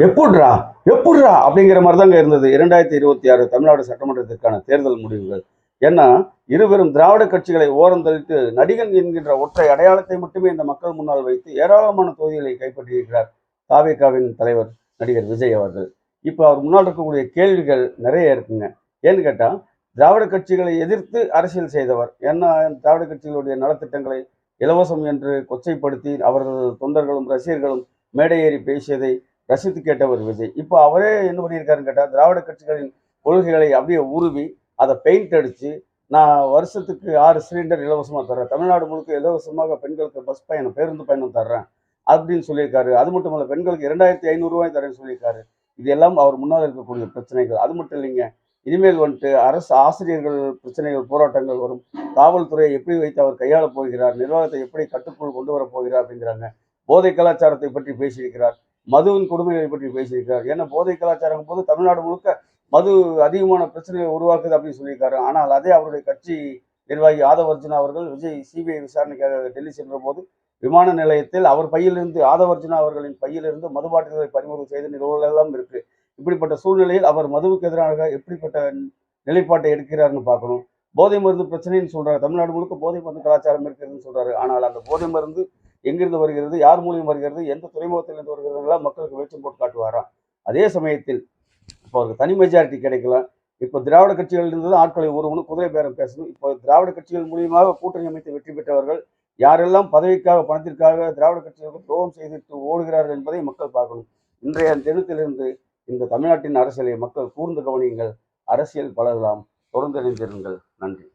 எப்புட்றா எப்புட்றா அப்படிங்கிற மாதிரி தாங்க இருந்தது 2026 தமிழ்நாடு சட்டமன்றத்திற்கான தேர்தல் முடிவுகள். ஏன்னா இருவரும் திராவிட கட்சிகளை ஓரம் தள்ளிட்டு நடிகன் என்கின்ற ஒற்றை அடையாளத்தை மட்டுமே இந்த மக்கள் முன்னால் வைத்து ஏராளமான தொகுதிகளை கைப்பற்றியிருக்கிறார் தாவேகாவின் தலைவர் நடிகர் விஜய் அவர்கள். இப்போ அவர் முன்னால் இருக்கக்கூடிய கேள்விகள் நிறைய இருக்குங்க. ஏன்னு கேட்டால் திராவிட கட்சிகளை எதிர்த்து அரசியல் செய்தவர். ஏன்னா திராவிட கட்சிகளுடைய நலத்திட்டங்களை இலவசம் என்று கொச்சைப்படுத்தி அவர்கள் தொண்டர்களும் ரசிகர்களும் மேடை ஏறி பேசியதை ரசித்து கேட்டவர் விஜய். இப்போ அவரே என்ன பண்ணியிருக்காருன்னு கேட்டால் திராவிட கட்சிகளின் கொள்கைகளை அப்படியே உருவி அதை பெயிண்ட் அடித்து நான் வருஷத்துக்கு 6 சிலிண்டர் இலவசமாக தர்றேன், தமிழ்நாடு முழுக்க இலவசமாக பெண்களுக்கு பஸ் பயணம் பேருந்து பயணம் தர்றேன் அப்படின்னு சொல்லியிருக்காரு. அது மட்டும் இல்லை, பெண்களுக்கு 2500 ரூபாய் தரேன்னு சொல்லியிருக்காரு. இது எல்லாம் அவர் முன்னால் இருக்கக்கூடிய பிரச்சனைகள். அது மட்டும் இல்லைங்க, இனிமேல் வந்துட்டு அரசு ஆசிரியர்கள் பிரச்சனைகள் போராட்டங்கள் வரும், காவல்துறையை எப்படி வைத்து அவர் கையாள போகிறார், நிர்வாகத்தை எப்படி கட்டுக்குள் கொண்டு வரப் போகிறார் அப்படிங்கிறாங்க. போதை கலாச்சாரத்தை பற்றி பேசியிருக்கிறார், மதுவின் கொடுமைகளை பற்றி பேசியிருக்கிறார். ஏன்னா போதை கலாச்சாரம் போது தமிழ்நாடு முழுக்க மது அதிகமான பிரச்சனைகளை உருவாக்குது அப்படின்னு சொல்லியிருக்காரு. ஆனால் அதே அவருடைய கட்சி நிர்வாகி ஆதவர்ஜுனா அவர்கள் விஜய் சிபிஐ விசாரணைக்காக டெல்லி சென்ற போது விமான நிலையத்தில் அவர் பையிலிருந்து ஆதவர்ஜுனா அவர்களின் பையிலிருந்து மது பாட்டில்களை பறிமுதல் செய்த நிறுவனங்கள் எல்லாம் இருக்கு. இப்படிப்பட்ட சூழ்நிலையில் அவர் மதுவுக்கு எதிராக எப்படிப்பட்ட நிலைப்பாட்டை எடுக்கிறாருன்னு பார்க்கணும். போதை மருந்து பிரச்சனைன்னு சொல்றாரு, தமிழ்நாடு முழுக்க போதை மருந்து கலாச்சாரம் இருக்கிறதுன்னு சொல்றாரு. ஆனால் அந்த போதை மருந்து எங்கிருந்து வருகிறது, யார் மூலியம் வருகிறது, எந்த துறைமுகத்திலிருந்து வருகிறதுலாம் மக்களுக்கு வெளிச்சம் போட்டு காட்டுவாராம். அதே சமயத்தில் இப்போ அவருக்கு தனி மெஜாரிட்டி கிடைக்கலாம். இப்போ திராவிட கட்சிகள் இருந்தது ஆட்களை ஒருவனும் குதிரை பேரம் பேசணும். இப்போ திராவிட கட்சிகள் மூலியமாக கூட்டணி அமைத்து வெற்றி பெற்றவர்கள் யாரெல்லாம் பதவிக்காக பணத்திற்காக திராவிட கட்சிகளுக்கு துரோகம் செய்துட்டு ஓடுகிறார்கள் என்பதை மக்கள் பார்க்கணும். இன்றைய தினத்திலிருந்து இந்த தமிழ்நாட்டின் அரசியலை மக்கள் கூர்ந்து கவனியுங்கள். அரசியல் பலரலாம். தொடர்ந்து இணைந்திருங்கள். நன்றி.